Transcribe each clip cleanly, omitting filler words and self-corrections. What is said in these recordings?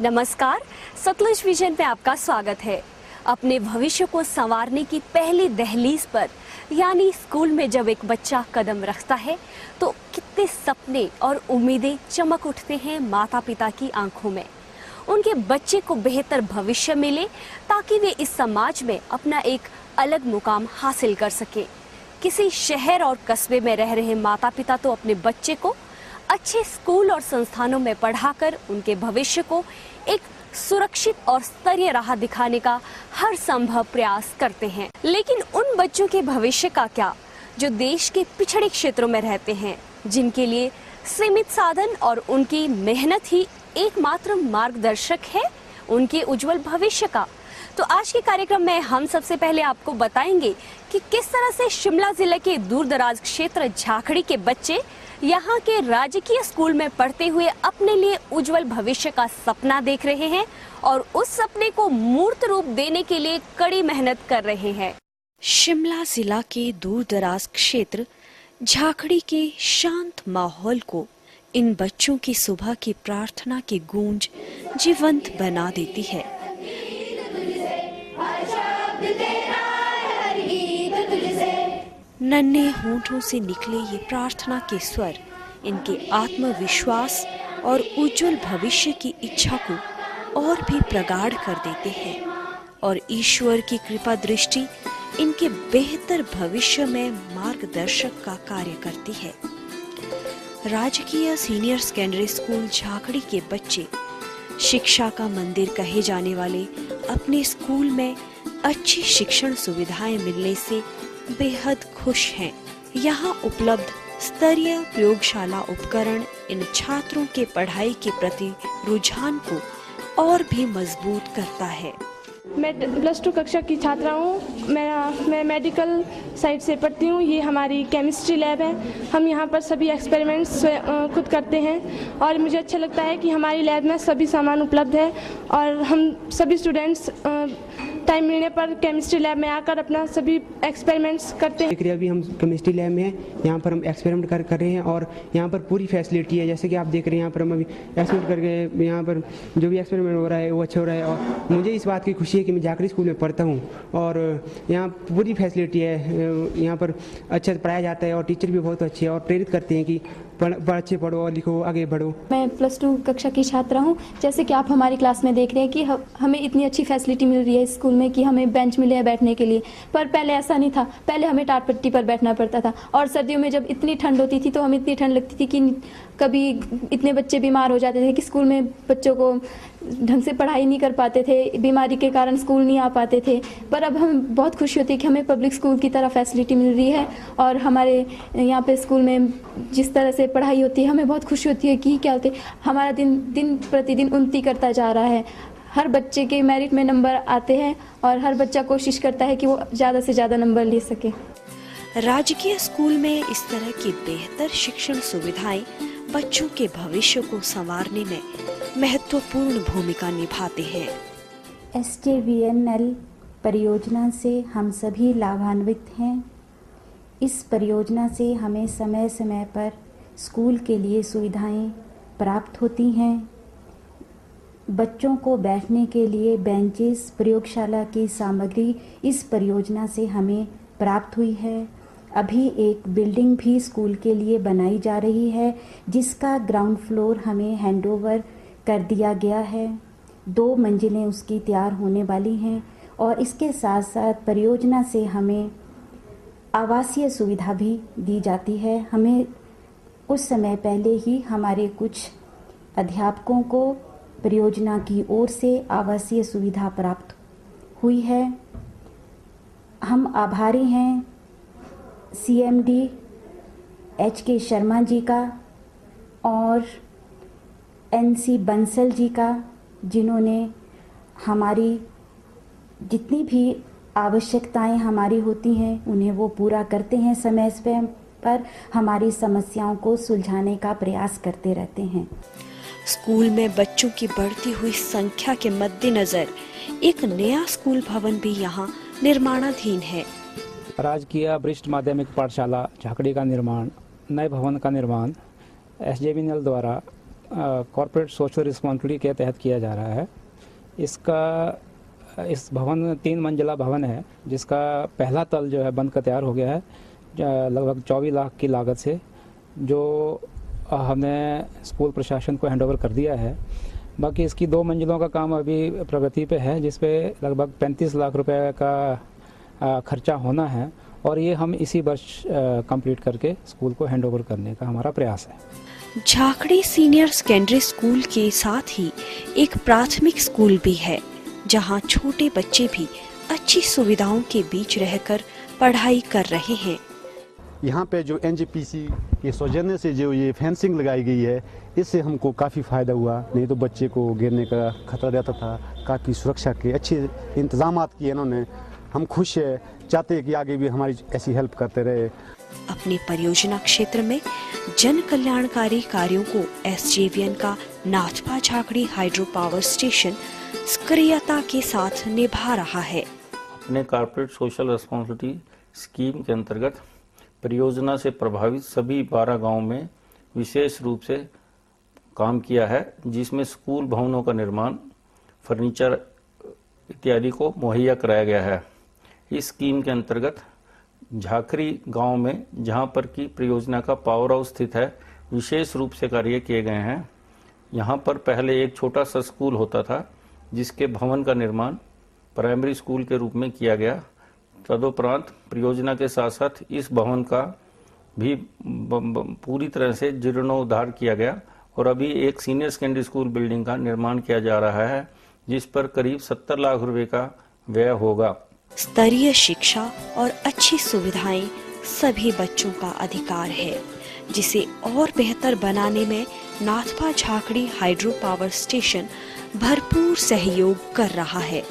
नमस्कार, सतलुज विजन पे आपका स्वागत है। अपने भविष्य को संवारने की पहली दहलीज पर यानी स्कूल में जब एक बच्चा कदम रखता है तो कितने सपने और उम्मीदें चमक उठते हैं माता पिता की आंखों में। उनके बच्चे को बेहतर भविष्य मिले ताकि वे इस समाज में अपना एक अलग मुकाम हासिल कर सके। किसी शहर और कस्बे में रह रहे माता पिता तो अपने बच्चे को अच्छे स्कूल और संस्थानों में पढ़ाकर उनके भविष्य को एक सुरक्षित और स्तरीय राह दिखाने का हर संभव प्रयास करते हैं। लेकिन उन बच्चों के भविष्य का क्या जो देश के पिछड़े क्षेत्रों में रहते हैं, जिनके लिए सीमित साधन और उनकी मेहनत ही एकमात्र मार्गदर्शक है उनके उज्जवल भविष्य का। तो आज के कार्यक्रम में हम सबसे पहले आपको बताएंगे कि किस तरह से शिमला जिले के दूर दराज क्षेत्र झाखड़ी के बच्चे यहाँ के राजकीय स्कूल में पढ़ते हुए अपने लिए उज्जवल भविष्य का सपना देख रहे हैं और उस सपने को मूर्त रूप देने के लिए कड़ी मेहनत कर रहे हैं। शिमला जिला के दूर दराज क्षेत्र झाखड़ी के शांत माहौल को इन बच्चों की सुबह की प्रार्थना की गूंज जीवंत बना देती है। नन्हे होठों से निकले ये प्रार्थना के स्वर इनके आत्मविश्वास और उज्जवल भविष्य की इच्छा को और भी प्रगाढ़ कर देते हैं और ईश्वर की कृपा दृष्टि इनके बेहतर भविष्य में मार्गदर्शक का कार्य करती है। राजकीय सीनियर सेकेंडरी स्कूल झाखड़ी के बच्चे शिक्षा का मंदिर कहे जाने वाले अपने स्कूल में अच्छी शिक्षण सुविधाएं मिलने से बेहद खुश हैं। यहाँ उपलब्ध स्तरीय प्रयोगशाला उपकरण इन छात्रों के पढ़ाई के प्रति रुझान को और भी मजबूत करता है। मैं +2 कक्षा की छात्रा हूँ। मैं मेडिकल साइड से पढ़ती हूँ। ये हमारी केमिस्ट्री लैब है। हम यहाँ पर सभी एक्सपेरिमेंट्स खुद करते हैं और मुझे अच्छा लगता है कि हमारी लैब में सभी सामान उपलब्ध है और हम सभी स्टूडेंट्स टाइम मिलने पर केमिस्ट्री लैब में आकर अपना सभी एक्सपेरिमेंट्स करते हैं। अभी हम केमिस्ट्री लैब में हैं। यहाँ पर हम एक्सपेरिमेंट कर रहे हैं और यहाँ पर पूरी फैसिलिटी है। जैसे कि आप देख रहे हैं यहाँ पर हम अभी एक्सपेरिमेंट करके यहाँ पर जो भी एक्सपेरिमेंट हो रहा है वो अच्छा हो रहा है और मुझे इस बात की खुशी है कि मैं झाखड़ी स्कूल में पढ़ता हूँ और यहाँ पूरी फैसिलिटी है। यहाँ पर अच्छा पढ़ाया जाता है और टीचर भी बहुत अच्छे हैं और प्रेरित करते हैं कि अच्छे पढ़ो और लिखो, आगे बढ़ो। मैं +2 कक्षा की छात्रा हूँ। जैसे कि आप हमारी क्लास में देख रहे हैं कि हमें इतनी अच्छी फैसिलिटी मिल रही है स्कूल में कि हमें बेंच मिले हैं बैठने के लिए, पर पहले ऐसा नहीं था। पहले हमें टाट पट्टी पर बैठना पड़ता था और सर्दियों में जब इतनी ठंड होती थी तो हमें इतनी ठंड लगती थी कि कभी इतने बच्चे बीमार हो जाते थे कि स्कूल में बच्चों को ढंग से पढ़ाई नहीं कर पाते थे, बीमारी के कारण स्कूल नहीं आ पाते थे। पर अब हमें बहुत खुशी होती है कि हमें पब्लिक स्कूल की तरह फैसिलिटी मिल रही है और हमारे यहाँ पे स्कूल में जिस तरह से पढ़ाई होती है हमें बहुत खुशी होती है कि क्या होते हमारा दिन प्रतिदिन उन्नति करता जा रहा है। हर बच्चे के मेरिट में नंबर आते हैं और हर बच्चा कोशिश करता है कि वो ज़्यादा से ज़्यादा नंबर ले सके। राजकीय स्कूल में इस तरह की बेहतर शिक्षण सुविधाएं बच्चों के भविष्य को संवारने में महत्वपूर्ण भूमिका निभाते हैं। SJVNL परियोजना से हम सभी लाभान्वित हैं। इस परियोजना से हमें समय समय पर स्कूल के लिए सुविधाएं प्राप्त होती हैं। बच्चों को बैठने के लिए बेंचेस, प्रयोगशाला की सामग्री इस परियोजना से हमें प्राप्त हुई है। अभी एक बिल्डिंग भी स्कूल के लिए बनाई जा रही है जिसका ग्राउंड फ्लोर हमें हैंडओवर कर दिया गया है। 2 मंजिलें उसकी तैयार होने वाली हैं और इसके साथ साथ परियोजना से हमें आवासीय सुविधा भी दी जाती है। हमें उस समय पहले ही हमारे कुछ अध्यापकों को परियोजना की ओर से आवासीय सुविधा प्राप्त हुई है। हम आभारी हैं CMD HK शर्मा जी का और NC बंसल जी का, जिन्होंने हमारी जितनी भी आवश्यकताएं हमारी होती हैं उन्हें वो पूरा करते हैं, समय पर हमारी समस्याओं को सुलझाने का प्रयास करते रहते हैं। स्कूल में बच्चों की बढ़ती हुई संख्या के मद्देनजर एक नया स्कूल भवन भी यहाँ निर्माणाधीन है। राजकीय वरिष्ठ माध्यमिक पाठशाला झाखड़ी का निर्माण, नए भवन का निर्माण SJVNL द्वारा कॉर्पोरेट सोशल रिस्पॉन्सिबिलिटी के तहत किया जा रहा है। इस भवन 3 मंजिला भवन है, जिसका पहला तल जो है बनकर तैयार हो गया है लगभग 24 लाख की लागत से, जो हमने स्कूल प्रशासन को हैंडओवर कर दिया है। बाकी इसकी 2 मंजिलों का काम अभी प्रगति पे है, जिस पे लगभग 35 लाख रुपए का खर्चा होना है, और ये हम इसी वर्ष कंप्लीट करके स्कूल को हैंडओवर करने का हमारा प्रयास है। झाकड़ी सीनियर सेकेंडरी स्कूल के साथ ही एक प्राथमिक स्कूल भी है, जहां छोटे बच्चे भी अच्छी सुविधाओं के बीच रहकर पढ़ाई कर रहे हैं। यहाँ पे जो एनजेपीसी के सौजन्य से जो ये फेंसिंग लगाई गई है, इससे हमको काफ़ी फ़ायदा हुआ। नहीं तो बच्चे को गिरने का खतरा रहता था। काफ़ी सुरक्षा के अच्छे इंतजाम किए इन्होंने। हम खुश है, चाहते हैं कि आगे भी हमारी ऐसी हेल्प करते रहे। अपने परियोजना क्षेत्र में जन कल्याणकारी कार्यों को एसजेवीएन का Nathpa Jhakri hydro power station सक्रियता के साथ निभा रहा है। अपने कॉर्पोरेट सोशल रिस्पॉन्सिबिलिटी स्कीम के अंतर्गत परियोजना से प्रभावित सभी 12 गांवों में विशेष रूप से काम किया है, जिसमें स्कूल भवनों का निर्माण, फर्नीचर इत्यादि को मुहैया कराया गया है। इस स्कीम के अंतर्गत झाकड़ी गांव में, जहां पर की परियोजना का पावर हाउस स्थित है, विशेष रूप से कार्य किए गए हैं। यहां पर पहले एक छोटा सा स्कूल होता था, जिसके भवन का निर्माण प्राइमरी स्कूल के रूप में किया गया। तदुपरांत परियोजना के साथ साथ इस भवन का भी पूरी तरह से जीर्णोद्धार किया गया, और अभी एक सीनियर सेकेंडरी स्कूल बिल्डिंग का निर्माण किया जा रहा है, जिस पर करीब 70 लाख रुपए का व्यय होगा। स्तरीय शिक्षा और अच्छी सुविधाएं सभी बच्चों का अधिकार है, जिसे और बेहतर बनाने में Nathpa Jhakri hydro power station भरपूर सहयोग कर रहा है।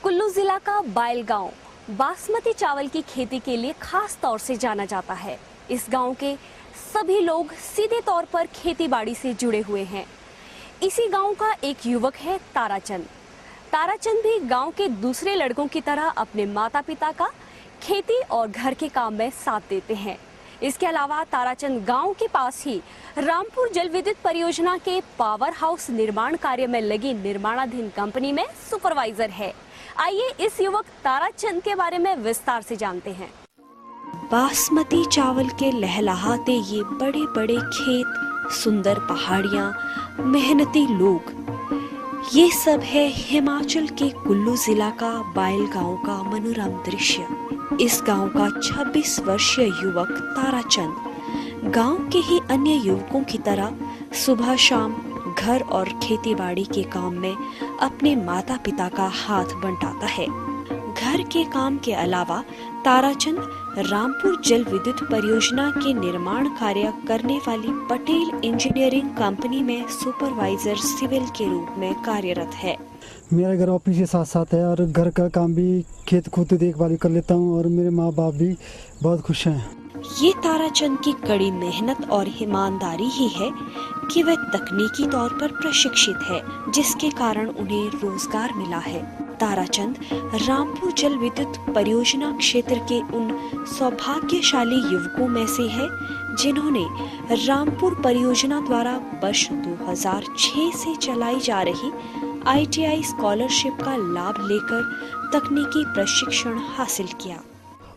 कुल्लू जिला का बायल गांव बासमती चावल की खेती के लिए खास तौर से जाना जाता है। इस गांव के सभी लोग सीधे तौर पर खेतीबाड़ी से जुड़े हुए हैं। इसी गांव का एक युवक है ताराचंद। ताराचंद भी गांव के दूसरे लड़कों की तरह अपने माता पिता का खेती और घर के काम में साथ देते हैं। इसके अलावा ताराचंद गांव के पास ही रामपुर जल विद्युत परियोजना के पावर हाउस निर्माण कार्य में लगी निर्माणाधीन कंपनी में सुपरवाइजर है। आइए इस युवक ताराचंद के बारे में विस्तार से जानते हैं। बासमती चावल के लहलहाते ये बड़े बड़े खेत, सुंदर पहाड़ियाँ, मेहनती लोग, ये सब है हिमाचल के कुल्लू जिला का बायल गांव का मनोरम दृश्य। इस गांव का 26 वर्षीय युवक ताराचंद गांव के ही अन्य युवकों की तरह सुबह शाम घर और खेतीबाड़ी के काम में अपने माता पिता का हाथ बंटाता है। घर के काम के अलावा ताराचंद रामपुर जल विद्युत परियोजना के निर्माण कार्य करने वाली पटेल इंजीनियरिंग कंपनी में सुपरवाइजर सिविल के रूप में कार्यरत है। मेरा घर ऑफिस के साथ साथ है और घर का काम भी, खेत खूद देखभाल कर लेता हूँ, और मेरे माँ बाप भी बहुत खुश हैं। ये ताराचंद की कड़ी मेहनत और ईमानदारी ही है कि वह तकनीकी तौर पर प्रशिक्षित है, जिसके कारण उन्हें रोजगार मिला है। ताराचंद रामपुर जल विद्युत परियोजना क्षेत्र के उन सौभाग्यशाली युवकों में से है जिन्होंने रामपुर परियोजना द्वारा वर्ष 2006 से चलाई जा रही ITI स्कॉलरशिप का लाभ लेकर तकनीकी प्रशिक्षण हासिल किया।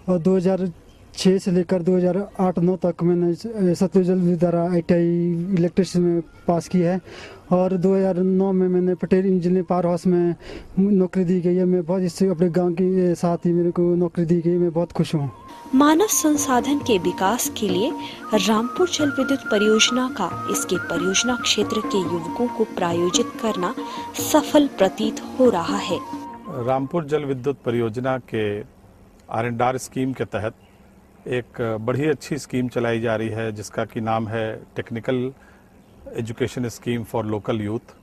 और 2006 से लेकर 2008-9 तक मैंने सतलुज जल विद्युत द्वारा ITI इलेक्ट्रिशियन में पास की है, और 2009 में मैंने पटेल इंजीनियरिंग पावर हाउस में नौकरी दी गई है। मैं बहुत, इससे अपने गांव के साथ ही मेरे को नौकरी दी गई, मैं बहुत खुश हूँ। मानव संसाधन के विकास के लिए रामपुर जल विद्युत परियोजना का इसके परियोजना क्षेत्र के युवकों को प्रायोजित करना सफल प्रतीत हो रहा है। रामपुर जल विद्युत परियोजना के R&R स्कीम के तहत एक बड़ी अच्छी स्कीम चलाई जा रही है, जिसका कि नाम है technical education scheme for local youth.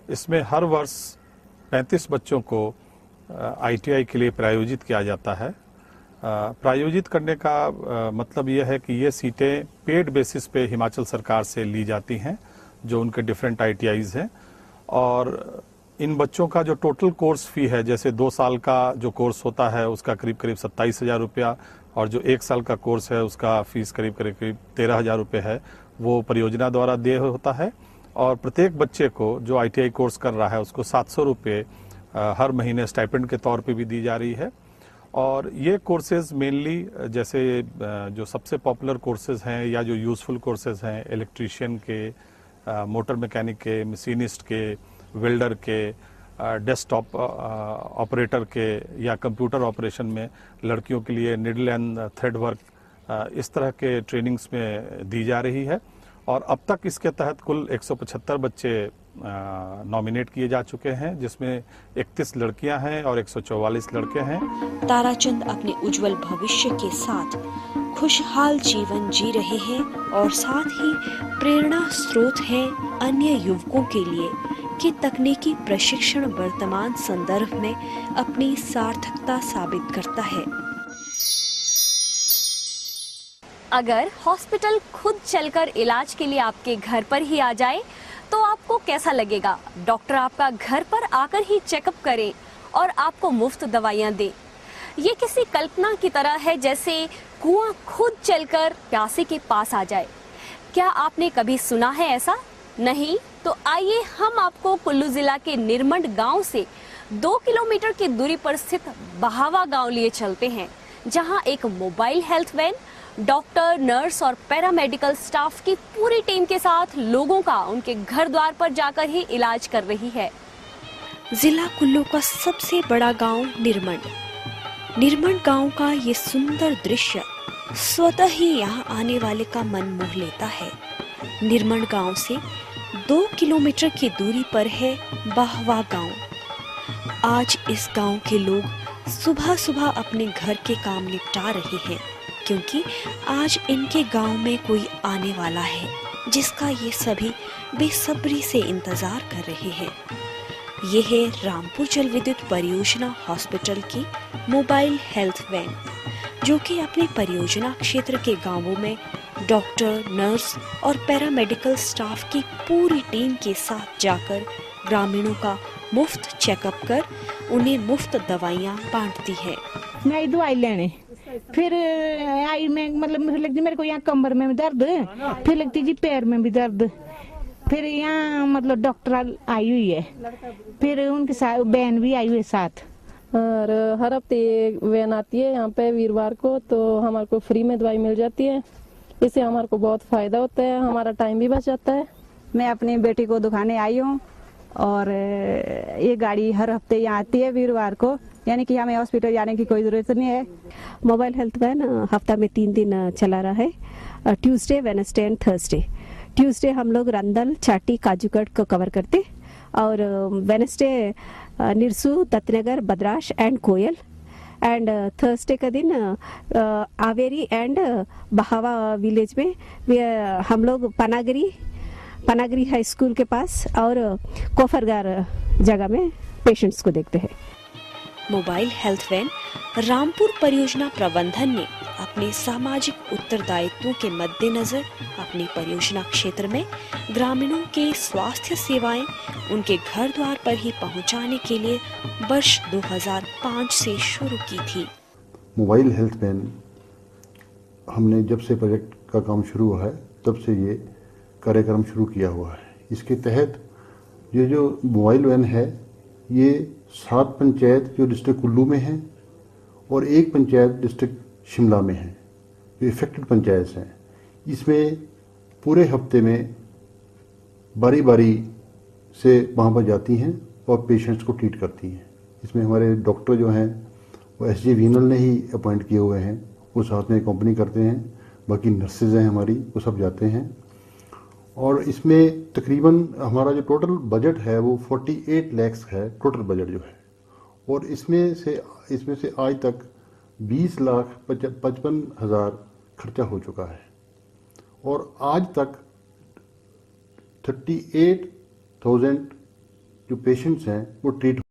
इसमें हर वर्ष 35 बच्चों को ITI के लिए प्रायोजित किया जाता है। प्रायोजित करने का मतलब यह है कि ये सीटें पेड बेसिस पे हिमाचल सरकार से ली जाती हैं, जो उनके डिफरेंट ITIs हैं, और इन बच्चों का जो टोटल कोर्स फी है, जैसे 2 साल का जो कोर्स होता है उसका करीब 27,000 रुपया, और जो 1 साल का कोर्स है उसका फीस करीब 13,000 रुपये है। वो परियोजना द्वारा देय होता है और प्रत्येक बच्चे को जो ITI कोर्स कर रहा है उसको 700 रुपये हर महीने स्टाइपेंड के तौर पे भी दी जा रही है। और ये कोर्सेज मेनली जैसे जो सबसे पॉपुलर कोर्सेज हैं या जो यूज़फुल कोर्सेज हैं इलेक्ट्रीशियन के, मोटर मैकेनिक के, मशीनिस्ट के, वेल्डर के, डेस्कटॉप ऑपरेटर के या कंप्यूटर ऑपरेशन में लड़कियों के लिए निडल एंड थ्रेड वर्क इस तरह के ट्रेनिंग्स में दी जा रही है। और अब तक इसके तहत कुल 175 बच्चे नॉमिनेट किए जा चुके हैं, जिसमें 31 लड़कियां हैं और 144 लड़के हैं। ताराचंद अपने उज्जवल भविष्य के साथ खुशहाल जीवन जी रहे हैं और साथ ही प्रेरणा स्रोत है अन्य युवकों के लिए कि तकनीकी प्रशिक्षण वर्तमान संदर्भ में अपनी सार्थकता साबित करता है। अगर हॉस्पिटल खुद चलकर इलाज के लिए आपके घर पर ही आ जाए तो आपको कैसा लगेगा? डॉक्टर आपका घर पर आकर ही चेकअप करें और आपको मुफ्त दवाइयां दे। ये किसी कल्पना की तरह है जैसे कुआं खुद चलकर प्यासे के पास आ जाए। क्या आपने कभी सुना है ऐसा? नहीं तो आइए हम आपको कुल्लू जिला के निरमंड गांव से 2 किलोमीटर की दूरी पर स्थित बहावा गांव लिए चलते हैं, जहां एक mobile health van doctor, nurse और पैरामेडिकल स्टाफ की पूरी टीम के साथ लोगों का उनके घर द्वार पर जाकर ही इलाज कर रही है। जिला कुल्लू का सबसे बड़ा गांव निरमंड गांव का ये सुंदर दृश्य स्वतः ही यहाँ आने वाले का मन मोह लेता है। निरमंड गांव से 2 किलोमीटर की दूरी पर है बहावा गांव। आज इस गांव के लोग सुबह सुबह अपने घर के काम निपटा रहे हैं, क्योंकि आज इनके गांव में कोई आने वाला है जिसका ये सभी बेसब्री से इंतजार कर रहे हैं। ये है रामपुर जल विद्युत परियोजना हॉस्पिटल की मोबाइल हेल्थ वैन, जो कि अपने परियोजना क्षेत्र के गांवों में डॉक्टर, नर्स और पैरामेडिकल स्टाफ की पूरी टीम के साथ जाकर ग्रामीणों का मुफ्त चेकअप कर उन्हें मुफ्त दवाइयां बांटती है। मैं दवाई लेने फिर आई में मतलब मुझे लगती मेरे को यहाँ कमर में भी दर्द, फिर लगती जी पैर में भी दर्द, फिर यहाँ मतलब डॉक्टर आई हुई है, फिर उनके साथ बहन भी आई हुई है साथ। और हर हफ्ते वैन आती है यहाँ पे वीरवार को, तो हमारे को फ्री में दवाई मिल जाती है। इससे हमारे को बहुत फायदा होता है, हमारा टाइम भी बच जाता है। मैं अपनी बेटी को दिखाने आई हूँ और ये गाड़ी हर हफ्ते यहाँ आती है वीरवार को, यानी कि हमें हॉस्पिटल जाने की कोई ज़रूरत नहीं है। मोबाइल हेल्थ वैन हफ्ता में 3 दिन चला रहा है, Tuesday, Wednesday and Thursday. Tuesday हम लोग रंदल, चाटी, काजूकट को कवर करते और Wednesday Nirsu, Dattanagar, Badrash and Koyal and Thursday का दिन आवेरी एंड बहावा विलेज में हम लोग पनागरी हाई स्कूल के पास और कोफरगार जगह में पेशेंट्स को देखते हैं। मोबाइल हेल्थ वैन रामपुर परियोजना प्रबंधन ने अपने सामाजिक उत्तरदायित्वों के मद्देनजर अपनी परियोजना क्षेत्र में ग्रामीणों के स्वास्थ्य सेवाएं उनके घर द्वार पर ही पहुंचाने के लिए वर्ष 2005 से शुरू की थी। मोबाइल हेल्थ वैन हमने जब से प्रोजेक्ट का काम शुरू हुआ है तब से ये कार्यक्रम शुरू किया हुआ है। इसके तहत ये जो मोबाइल वैन है ये 7 पंचायत जो डिस्ट्रिक्ट कुल्लू में है और 1 पंचायत डिस्ट्रिक्ट शिमला में है, जो इफेक्टेड पंचायत हैं, इसमें पूरे हफ्ते में बारी बारी से वहाँ पर जाती हैं और पेशेंट्स को ट्रीट करती हैं। इसमें हमारे डॉक्टर जो हैं वो SG वीनल ने ही अपॉइंट किए हुए हैं, वो साथ में कंपनी करते हैं। बाकी नर्सेज हैं हमारी, वो सब जाते हैं। और इसमें तकरीबन हमारा जो टोटल बजट है वो 48 लाख है, टोटल बजट जो है। और इसमें से आज तक 20,55,000 खर्चा हो चुका है और आज तक 38,000 जो पेशेंट्स हैं वो ट्रीट